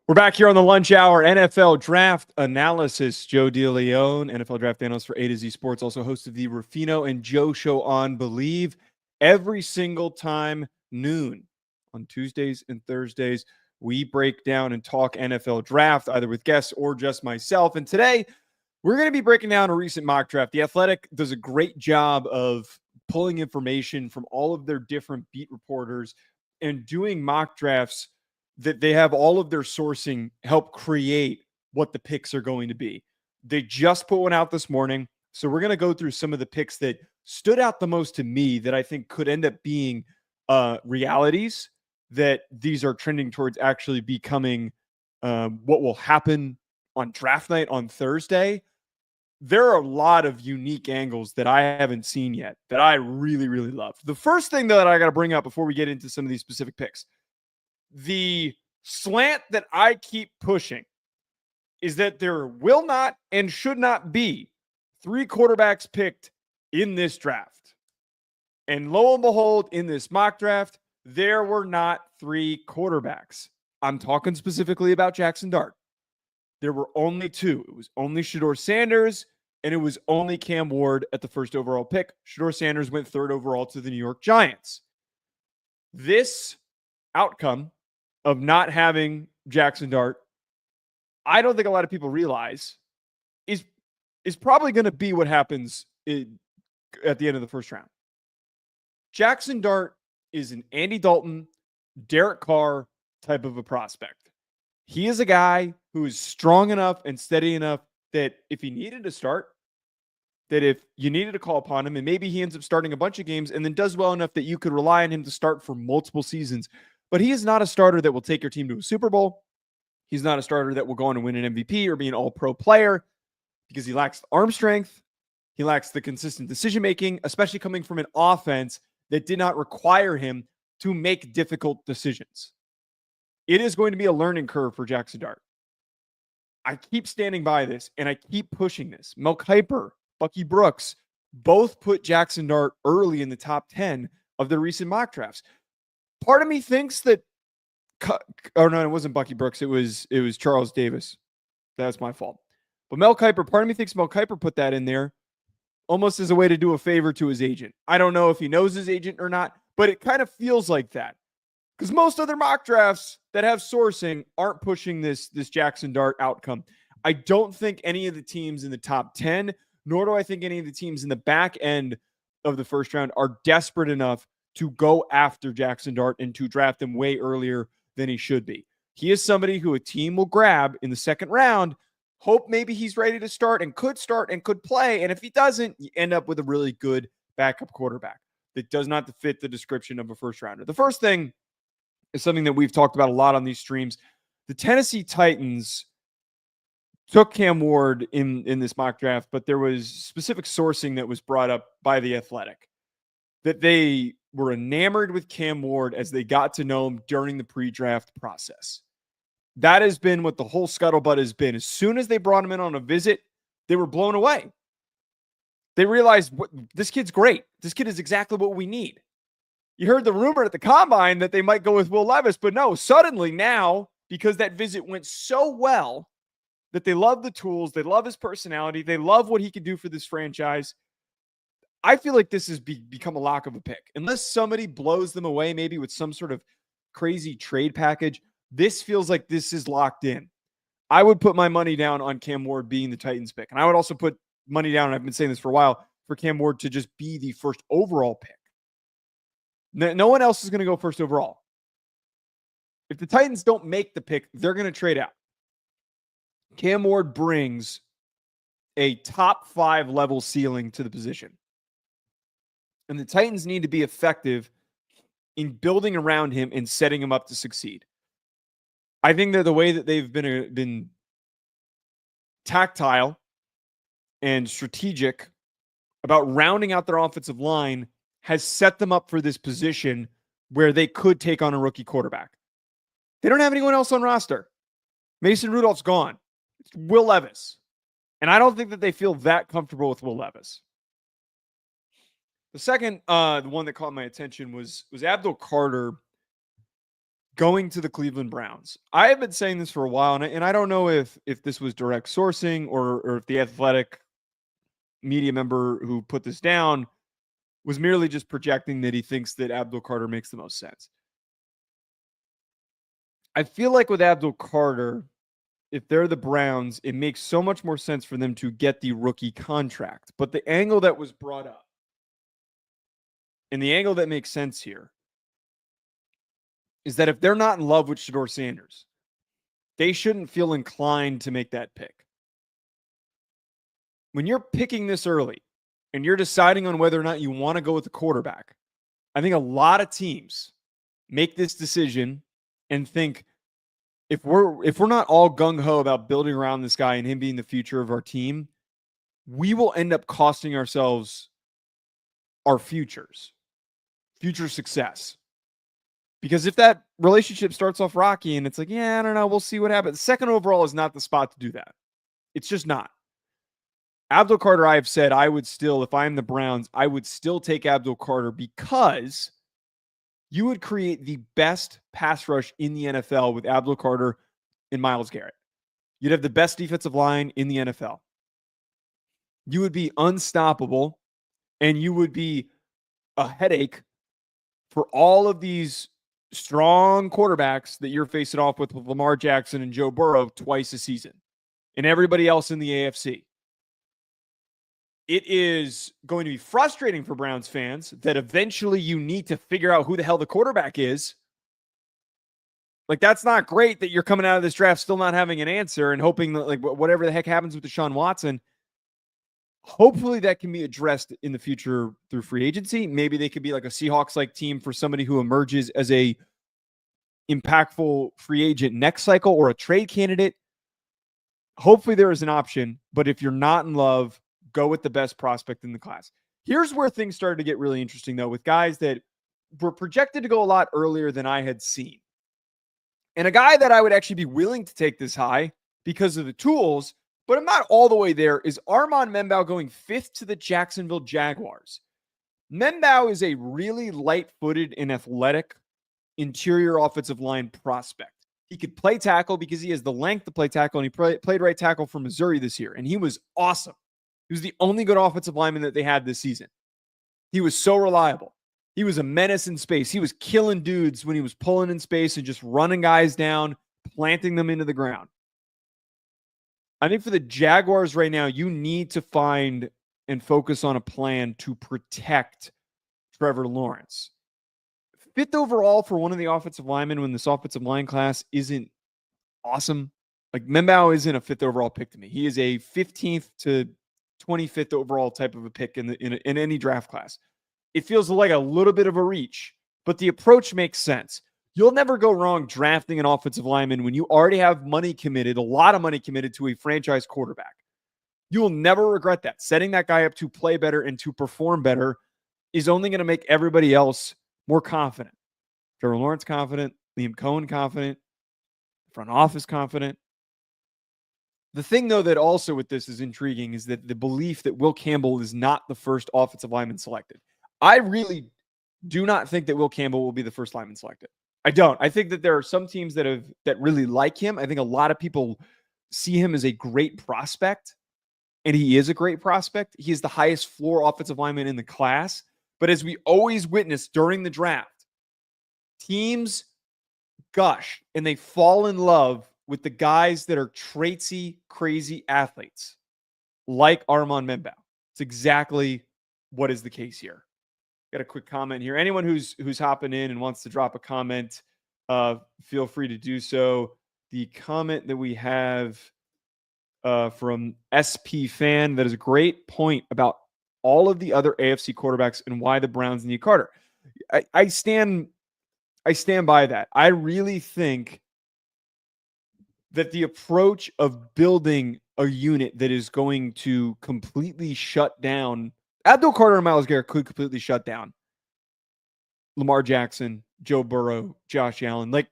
We're back here on the lunch hour, NFL draft analysis. Joe DeLeon, NFL draft analyst for A to Z Sports, also host of the Ruffino and Joe show on Believe every single time noon on Tuesdays and Thursdays. We break down and talk NFL draft either with guests or just myself. And today we're going to be breaking down a recent mock draft. The Athletic does a great job of pulling information from all of their different beat reporters and doing mock drafts that they have all of their sourcing help create what the picks are going to be. They just put one out this morning. So we're going to go through some of the picks that stood out the most to me that I think could end up being realities, that these are trending towards actually becoming what will happen on draft night on Thursday. There are a lot of unique angles that I haven't seen yet that I really, really love. The first thing that I got to bring up before we get into some of these specific picks, the slant that I keep pushing is that there will not and should not be 3 quarterbacks picked in this draft. And lo and behold, in this mock draft, there were not 3 quarterbacks. I'm talking specifically about Jackson Dart. There were only 2. It was only Shedeur Sanders, and it was only Cam Ward at the first overall pick. Shedeur Sanders went 3rd overall to the New York Giants. This outcome of not having Jackson Dart, I don't think a lot of people realize is probably going to be what happens at the end of the first round. Jackson Dart is an Andy Dalton, Derek Carr type of a prospect. He is a guy who is strong enough and steady enough that if he needed to start, that if you needed to call upon him, and maybe he ends up starting a bunch of games and then does well enough that you could rely on him to start for multiple seasons. But he is not a starter that will take your team to a Super Bowl. He's not a starter that will go on and win an MVP or be an all-pro player because he lacks the arm strength. He lacks the consistent decision-making, especially coming from an offense that did not require him to make difficult decisions. It is going to be a learning curve for Jackson Dart. I keep standing by this, and I keep pushing this. Mel Kiper, Bucky Brooks, both put Jackson Dart early in the top 10 of their recent mock drafts. Part of me thinks that, oh no, it wasn't Bucky Brooks. It was Charles Davis. That's my fault. But Mel Kiper, part of me thinks Mel Kiper put that in there almost as a way to do a favor to his agent. I don't know if he knows his agent or not, but it kind of feels like that. Because most other mock drafts that have sourcing aren't pushing this Jackson Dart outcome. I don't think any of the teams in the top 10, nor do I think any of the teams in the back end of the first round are desperate enough to go after Jackson Dart and to draft him way earlier than he should be. He is somebody who a team will grab in the second round, hope maybe he's ready to start and could play. And if he doesn't, you end up with a really good backup quarterback that does not fit the description of a first rounder. The first thing is something that we've talked about a lot on these streams. The Tennessee Titans took Cam Ward in this mock draft, but there was specific sourcing that was brought up by The Athletic that they were enamored with Cam Ward as they got to know him during the pre-draft process. That has been what the whole scuttlebutt has been. As soon as they brought him in on a visit, they were blown away. They realized, this kid's great. This kid is exactly what we need. You heard the rumor at the combine that they might go with Will Levis, but no, suddenly now, because that visit went so well, that they love the tools, they love his personality, they love what he can do for this franchise. I feel like this has become a lock of a pick. Unless somebody blows them away, maybe with some sort of crazy trade package, this feels like this is locked in. I would put my money down on Cam Ward being the Titans pick. And I would also put money down, and I've been saying this for a while, for Cam Ward to just be the first overall pick. No one else is going to go first overall. If the Titans don't make the pick, they're going to trade out. Cam Ward brings a top 5 level ceiling to the position. And the Titans need to be effective in building around him and setting him up to succeed. I think that the way that they've been tactile and strategic about rounding out their offensive line has set them up for this position where they could take on a rookie quarterback. They don't have anyone else on roster. Mason Rudolph's gone. It's Will Levis. And I don't think that they feel that comfortable with Will Levis. The second, the one that caught my attention was Abdul Carter going to the Cleveland Browns. I have been saying this for a while, and I don't know if this was direct sourcing or if the Athletic media member who put this down was merely just projecting that he thinks that Abdul Carter makes the most sense. I feel like with Abdul Carter, if they're the Browns, it makes so much more sense for them to get the rookie contract. But the angle that was brought up, and the angle that makes sense here, is that if they're not in love with Shedeur Sanders, they shouldn't feel inclined to make that pick. When you're picking this early and you're deciding on whether or not you want to go with the quarterback, I think a lot of teams make this decision and think, if we're not all gung-ho about building around this guy and him being the future of our team, we will end up costing ourselves our future success. Because if that relationship starts off rocky and it's like, yeah, I don't know, we'll see what happens. Second overall is not the spot to do that. It's just not. Abdul Carter, I have said I would still, if I'm the Browns, I would still take Abdul Carter because you would create the best pass rush in the NFL with Abdul Carter and Myles Garrett. You'd have the best defensive line in the NFL. You would be unstoppable, and you would be a headache for all of these strong quarterbacks that you're facing off with Lamar Jackson and Joe Burrow twice a season, and everybody else in the AFC. It is going to be frustrating for Browns fans that eventually you need to figure out who the hell the quarterback is. Like, that's not great that you're coming out of this draft still not having an answer and hoping that, like, whatever the heck happens with Deshaun Watson, hopefully that can be addressed in the future through free agency. Maybe they could be like a Seahawks-like team for somebody who emerges as a impactful free agent next cycle or a trade candidate. Hopefully there is an option, but if you're not in love, go with the best prospect in the class. Here's where things started to get really interesting, though, with guys that were projected to go a lot earlier than I had seen. And a guy that I would actually be willing to take this high because of the tools, but I'm not all the way there, is Armand Membao going 5th to the Jacksonville Jaguars. Membao is a really light-footed and athletic interior offensive line prospect. He could play tackle because he has the length to play tackle, and he played right tackle for Missouri this year, and he was awesome. He was the only good offensive lineman that they had this season. He was so reliable. He was a menace in space. He was killing dudes when he was pulling in space and just running guys down, planting them into the ground. I think for the Jaguars right now, you need to find and focus on a plan to protect Trevor Lawrence. 5th overall for one of the offensive linemen when this offensive line class isn't awesome. Like, Membao isn't a 5th overall pick to me. He is a 15th to 25th overall type of a pick in any draft class. It feels like a little bit of a reach, but the approach makes sense. You'll never go wrong drafting an offensive lineman when you already have money committed, a lot of money committed to a franchise quarterback. You will never regret that. Setting that guy up to play better and to perform better is only going to make everybody else more confident. Trevor Lawrence confident, Liam Cohen confident, front office confident. The thing, though, that also with this is intriguing is that the belief that Will Campbell is not the first offensive lineman selected. I really do not think that Will Campbell will be the first lineman selected. I don't. I think that there are some teams that really like him. I think a lot of people see him as a great prospect, and he is a great prospect. He is the highest floor offensive lineman in the class. But as we always witness during the draft, teams gush and they fall in love with the guys that are traitsy, crazy athletes like Armand Membao. It's exactly what is the case here. Got a quick comment here. Anyone who's hopping in and wants to drop a comment, feel free to do so. The comment that we have from SP Fan, that is a great point about all of the other AFC quarterbacks and why the Browns need Carter. I stand by that. I really think that the approach of building a unit that is going to completely shut down Abdul Carter and Myles Garrett could completely shut down Lamar Jackson, Joe Burrow, Josh Allen, like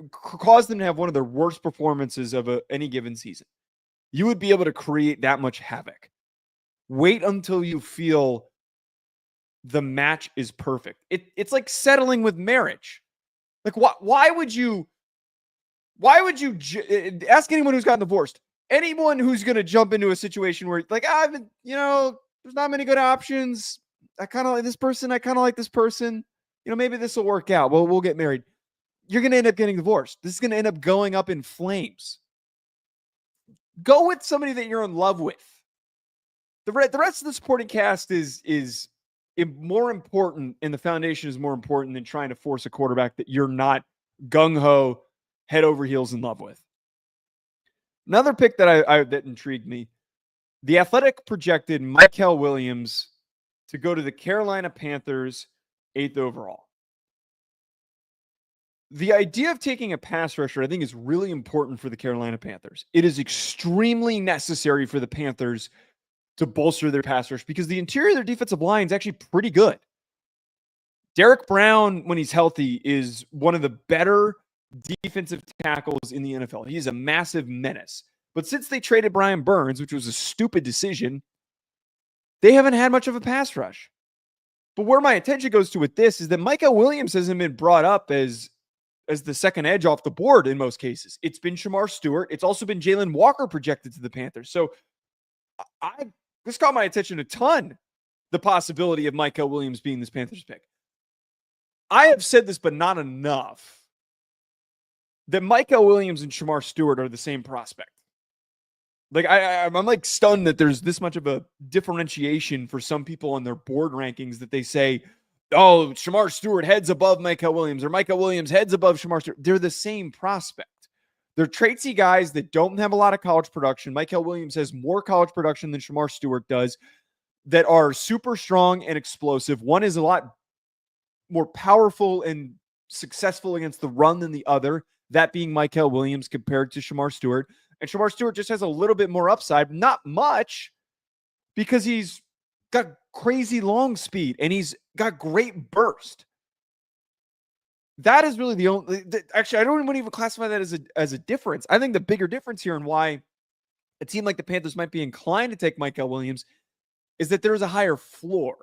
cause them to have one of their worst performances of any given season. You would be able to create that much havoc. Wait until you feel the match is perfect. It's like settling with marriage. Like, why would you ask anyone who's gotten divorced, anyone who's going to jump into a situation where like, there's not many good options. I kind of like this person. I kind of like this person. Maybe this will work out. Well, we'll get married. You're going to end up getting divorced. This is going to end up going up in flames. Go with somebody that you're in love with. The rest of the supporting cast is more important, and the foundation is more important than trying to force a quarterback that you're not gung-ho, head over heels in love with. Another pick that intrigued me, the Athletic projected Mykel Williams to go to the Carolina Panthers 8th overall. The idea of taking a pass rusher, I think, is really important for the Carolina Panthers. It is extremely necessary for the Panthers to bolster their pass rush because the interior of their defensive line is actually pretty good. Derek Brown, when he's healthy, is one of the better defensive tackles in the NFL. He is a massive menace. But since they traded Brian Burns, which was a stupid decision, they haven't had much of a pass rush. But where my attention goes to with this is that Mykel Williams hasn't been brought up as the second edge off the board in most cases. It's been Shamar Stewart. It's also been Jalen Walker projected to the Panthers. So this caught my attention a ton, the possibility of Mykel Williams being this Panthers pick. I have said this, but not enough, that Mykel Williams and Shamar Stewart are the same prospect. Like, I'm like stunned that there's this much of a differentiation for some people on their board rankings that they say, oh, Shamar Stewart heads above Mykel Williams or Mykel Williams heads above Shamar Stewart. They're the same prospect. They're traitsy guys that don't have a lot of college production. Mykel Williams has more college production than Shamar Stewart does, that are super strong and explosive. One is a lot more powerful and successful against the run than the other, that being Mykel Williams compared to Shamar Stewart. And Shamar Stewart just has a little bit more upside, not much, because he's got crazy long speed and he's got great burst. That is really the only, actually, I don't even classify that as a difference. I think the bigger difference here and why a team like the Panthers might be inclined to take Mykel Williams is that there is a higher floor.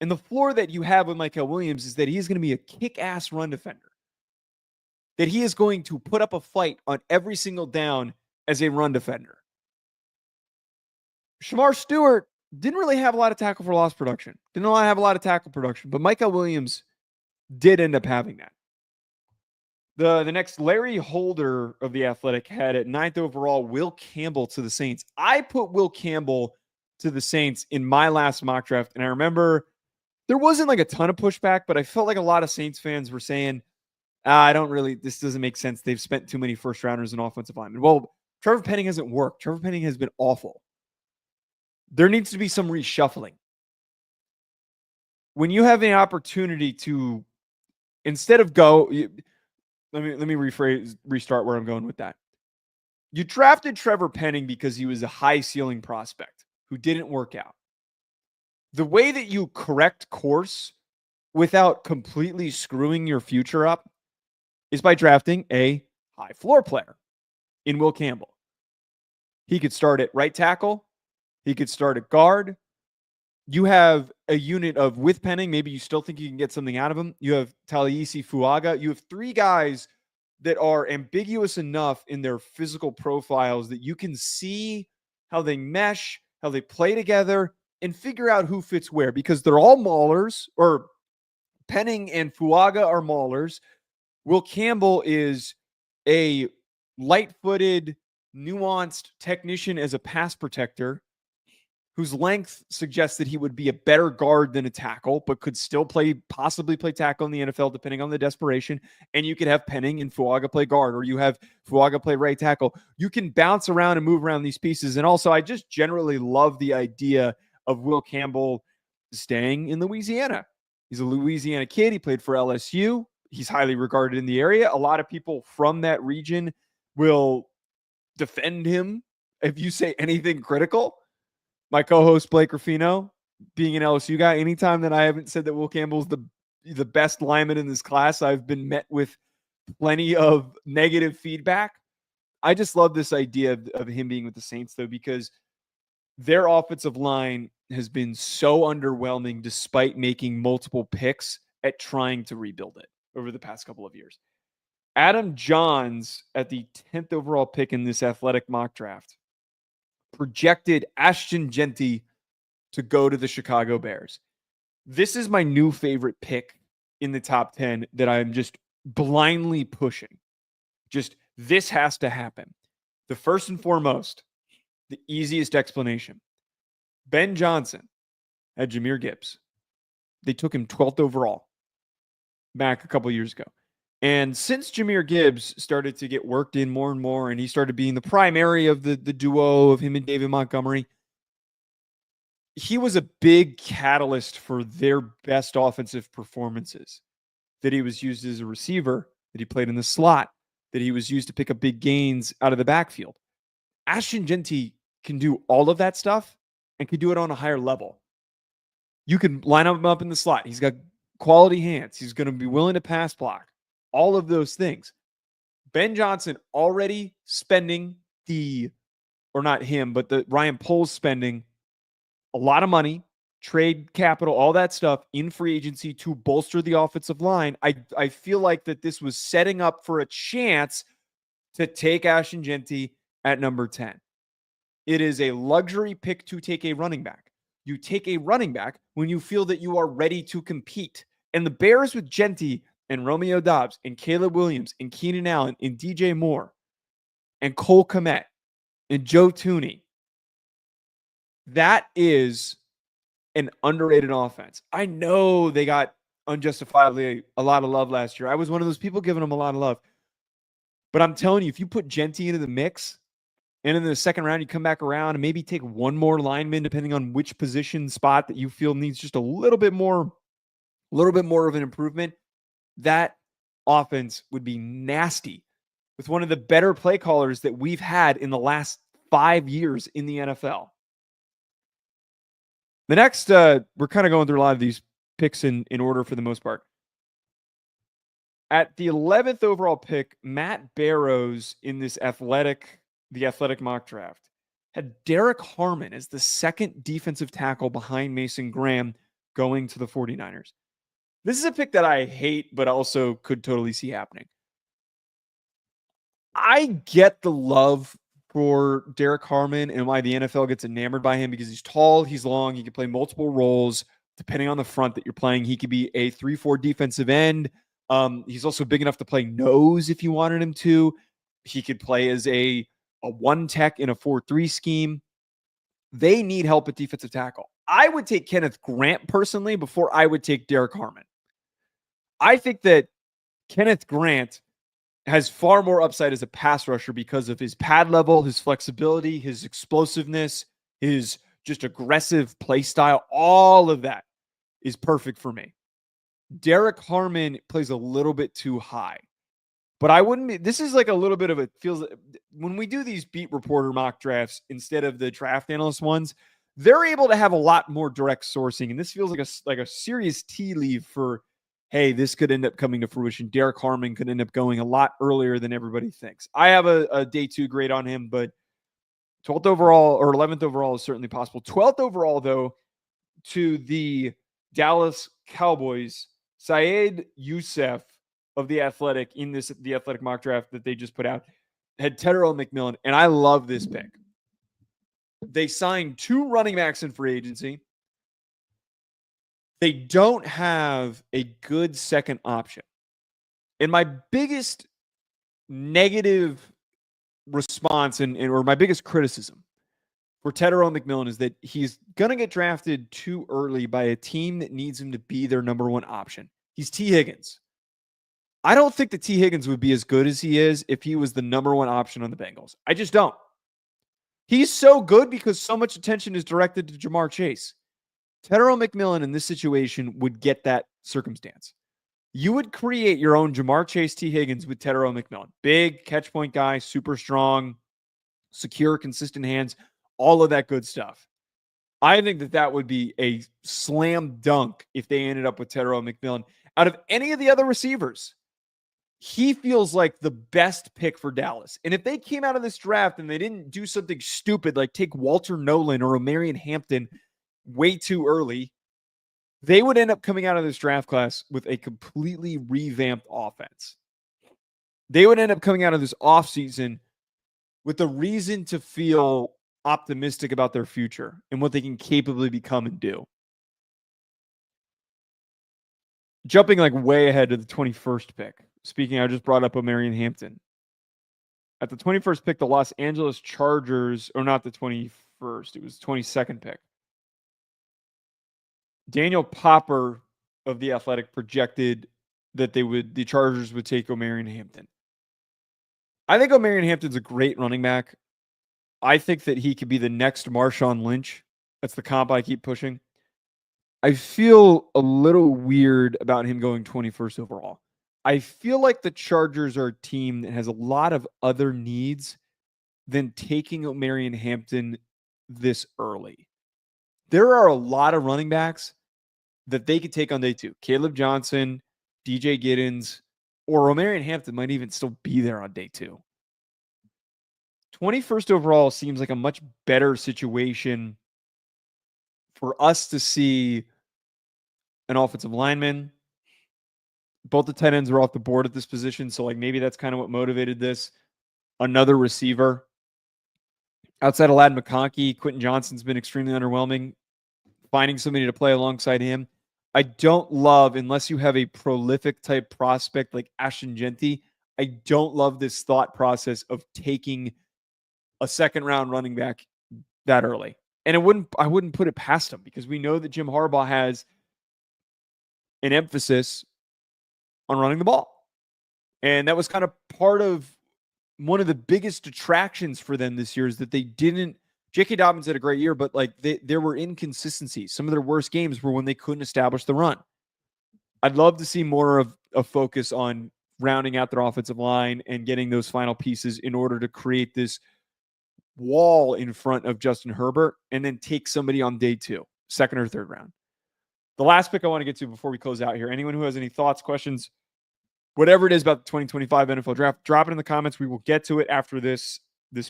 And the floor that you have with Mykel Williams is that he's going to be a kick-ass run defender. That he is going to put up a fight on every single down as a run defender. Shamar Stewart didn't really have a lot of tackle for loss production. Didn't have a lot of tackle production. But Mykel Williams did end up having that. The next, Larry Holder of The Athletic had at 9th overall Will Campbell to the Saints. I put Will Campbell to the Saints in my last mock draft. And I remember there wasn't like a ton of pushback, but I felt like a lot of Saints fans were saying, this doesn't make sense. They've spent too many first rounders and offensive linemen. Well, Trevor Penning hasn't worked. Trevor Penning has been awful. There needs to be some reshuffling. When you have an opportunity to, instead of let me restart where I'm going with that. You drafted Trevor Penning because he was a high ceiling prospect who didn't work out. The way that you correct course without completely screwing your future up is by drafting a high floor player in Will Campbell. He could start at right tackle. He could start at guard. You have a unit of, with Penning, maybe you still think you can get something out of him. You have Taliesin Fuaga. You have three guys that are ambiguous enough in their physical profiles that you can see how they mesh, how they play together, and figure out who fits where, because they're all maulers, or Penning and Fuaga are maulers. Will Campbell is a light-footed, nuanced technician as a pass protector whose length suggests that he would be a better guard than a tackle, but could still possibly play tackle in the NFL, depending on the desperation. And you could have Penning and Fuaga play guard, or you have Fuaga play right tackle. You can bounce around and move around these pieces. And also, I just generally love the idea of Will Campbell staying in Louisiana. He's a Louisiana kid. He played for LSU. He's highly regarded in the area. A lot of people from that region will defend him if you say anything critical. My co-host Blake Ruffino, being an LSU guy, anytime that I haven't said that Will Campbell's the best lineman in this class, I've been met with plenty of negative feedback. I just love this idea of him being with the Saints, though, because their offensive line has been so underwhelming despite making multiple picks at trying to rebuild it. over the past couple of years. Adam Johns, at the 10th overall pick in this athletic mock draft, projected Ashton Genty to go to the Chicago Bears. This is my new favorite pick in the top 10 that I'm just blindly pushing. Just this has to happen. The first and foremost, the easiest explanation. Ben Johnson had Jahmyr Gibbs. They took him 12th overall back a couple years ago. And since Jahmyr Gibbs started to get worked in more and more, and he started being the primary of the duo of him and David Montgomery, he was a big catalyst for their best offensive performances. That he was used as a receiver, that he played in the slot, that he was used to pick up big gains out of the backfield. Ashton Genty can do all of that stuff and can do it on a higher level. You can line him up in the slot. He's got quality hands. He's going to be willing to pass block. All of those things. Ben Johnson already spending Ryan Poles spending a lot of money, trade capital, all that stuff in free agency to bolster the offensive line. I feel like that this was setting up for a chance to take Ashton Genty at number 10. It is a luxury pick to take a running back. You take a running back when you feel that you are ready to compete. And the Bears with Genty and Romeo Doubs and Caleb Williams and Keenan Allen and DJ Moore and Cole Kmet and Joe Thuney, that is an underrated offense. I know they got unjustifiably a lot of love last year. I was one of those people giving them a lot of love. But I'm telling you, if you put Genty into the mix, and in the second round, you come back around and maybe take one more lineman, depending on which position spot that you feel needs just a little bit more of an improvement, that offense would be nasty with one of the better play callers that we've had in the last 5 years in the NFL. The next, we're kind of going through a lot of these picks in order for the most part. At the 11th overall pick, Matt Barrows in the athletic mock draft had Derek Harmon as the second defensive tackle behind Mason Graham going to the 49ers. This is a pick that I hate, but also could totally see happening. I get the love for Derek Harmon and why the NFL gets enamored by him, because he's tall, he's long, he can play multiple roles depending on the front that you're playing. He could be a 3-4 defensive end. He's also big enough to play nose if you wanted him to. He could play as a one tech in a 4-3 scheme. They need help at defensive tackle. I would take Kenneth Grant personally before I would take Derek Harmon. I think that Kenneth Grant has far more upside as a pass rusher because of his pad level, his flexibility, his explosiveness, his just aggressive play style. All of that is perfect for me. Derek Harmon plays a little bit too high. But I wouldn't be, this is like a little bit of feels when we do these beat reporter mock drafts instead of the draft analyst ones, they're able to have a lot more direct sourcing. And this feels like a serious tea leaf for, hey, this could end up coming to fruition. Derek Harmon could end up going a lot earlier than everybody thinks. I have a day 2 grade on him, but 12th overall or 11th overall is certainly possible. 12th overall, though, to the Dallas Cowboys, Syed Youssef of the Athletic the Athletic mock draft that they just put out had Tetairoa McMillan, and I love this pick. They signed 2 running backs in free agency. They don't have a good second option. And my biggest negative response or my biggest criticism for Tetairoa McMillan is that he's going to get drafted too early by a team that needs him to be their number 1 option. He's T. Higgins. I don't think that T. Higgins would be as good as he is if he was the number 1 option on the Bengals. I just don't. He's so good because so much attention is directed to Jamar Chase. Tetairoa McMillan in this situation would get that circumstance. You would create your own Jamar Chase T. Higgins with Tetairoa McMillan. Big catch point guy, super strong, secure, consistent hands, all of that good stuff. I think that would be a slam dunk if they ended up with Tetairoa McMillan. Out of any of the other receivers, he feels like the best pick for Dallas. And if they came out of this draft and they didn't do something stupid like take Walter Nolan or Omarion Hampton way too early, They would end up coming out of this draft class with a completely revamped offense. They would end up coming out of this offseason with a reason to feel optimistic about their future and what they can capably become and do. Jumping like way ahead to the 21st pick. Speaking, I just brought up Omarion Hampton. At the 21st pick, the Los Angeles Chargers, or not the 21st, it was 22nd pick. Daniel Popper of The Athletic projected that the Chargers would take Omarion Hampton. I think Omarion Hampton's a great running back. I think that he could be the next Marshawn Lynch. That's the comp I keep pushing. I feel a little weird about him going 21st overall. I feel like the Chargers are a team that has a lot of other needs than taking Omarion Hampton this early. There are a lot of running backs that they could take on day 2. Caleb Johnson, DJ Giddens, or Omarion Hampton might even still be there on day 2. 21st overall seems like a much better situation for us to see an offensive lineman. Both the tight ends are off the board at this position, so like maybe that's kind of what motivated this. Another receiver. Outside of Ladd McConkey, Quentin Johnston's been extremely underwhelming. Finding somebody to play alongside him. I don't love, unless you have a prolific type prospect like Ashton Genty, I don't love this thought process of taking a second round running back that early. And I wouldn't put it past him because we know that Jim Harbaugh has an emphasis on running the ball. And that was kind of part of one of the biggest detractions for them this year is that they didn't. J.K. Dobbins had a great year, but like there were inconsistencies. Some of their worst games were when they couldn't establish the run. I'd love to see more of a focus on rounding out their offensive line and getting those final pieces in order to create this wall in front of Justin Herbert and then take somebody on day 2, second or third round. The last pick I want to get to before we close out here, anyone who has any thoughts, questions, whatever it is about the 2025 NFL draft, drop it in the comments. We will get to it after this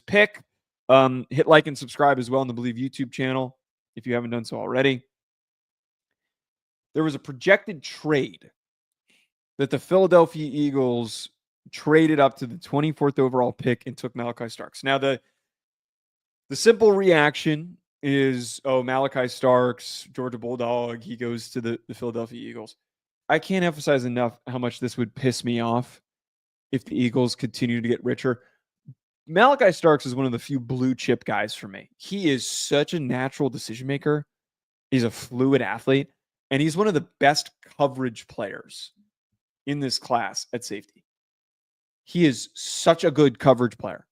pick. Hit like and subscribe as well on the Believe YouTube channel if you haven't done so already. There was a projected trade that the Philadelphia Eagles traded up to the 24th overall pick and took Malachi Starks. Now, the simple reaction is, oh, Malachi Starks, Georgia Bulldog, he goes to the Philadelphia Eagles. I can't emphasize enough how much this would piss me off if the Eagles continue to get richer. Malachi Starks is one of the few blue chip guys for me. He is such a natural decision maker. He's a fluid athlete, and he's one of the best coverage players in this class at safety. He is such a good coverage player.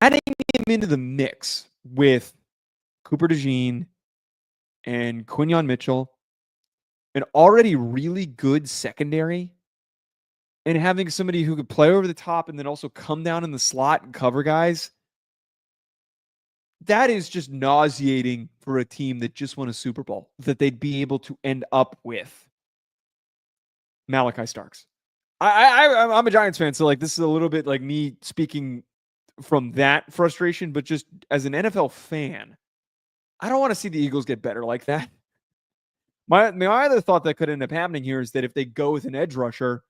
Adding him into the mix with Cooper DeJean and Quinyon Mitchell, an already really good secondary, and having somebody who could play over the top and then also come down in the slot and cover guys, that is just nauseating for a team that just won a Super Bowl, that they'd be able to end up with Malachi Starks. I'm a Giants fan, so like this is a little bit like me speaking from that frustration, but just as an NFL fan, I don't want to see the Eagles get better like that. My other thought that could end up happening here is that if they go with an edge rusher,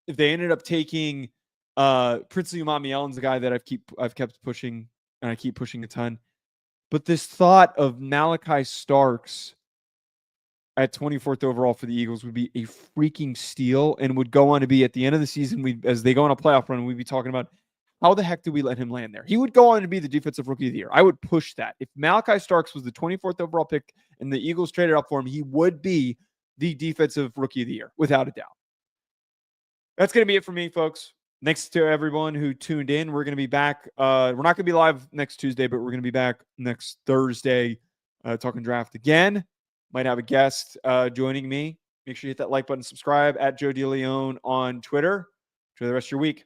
if they ended up taking Princely Umami-Ellen's the guy that I've kept pushing, and I keep pushing a ton. But this thought of Malachi Starks at 24th overall for the Eagles would be a freaking steal and would go on to be at the end of the season, as they go on a playoff run, we'd be talking about how the heck do we let him land there? He would go on to be the defensive rookie of the year. I would push that. If Malachi Starks was the 24th overall pick and the Eagles traded up for him, he would be the defensive rookie of the year, without a doubt. That's going to be it for me, folks. Thanks to everyone who tuned in. We're going to be back. We're not going to be live next Tuesday, but we're going to be back next Thursday talking draft again. Might have a guest joining me. Make sure you hit that like button, subscribe at Joe DeLeon on Twitter. Enjoy the rest of your week.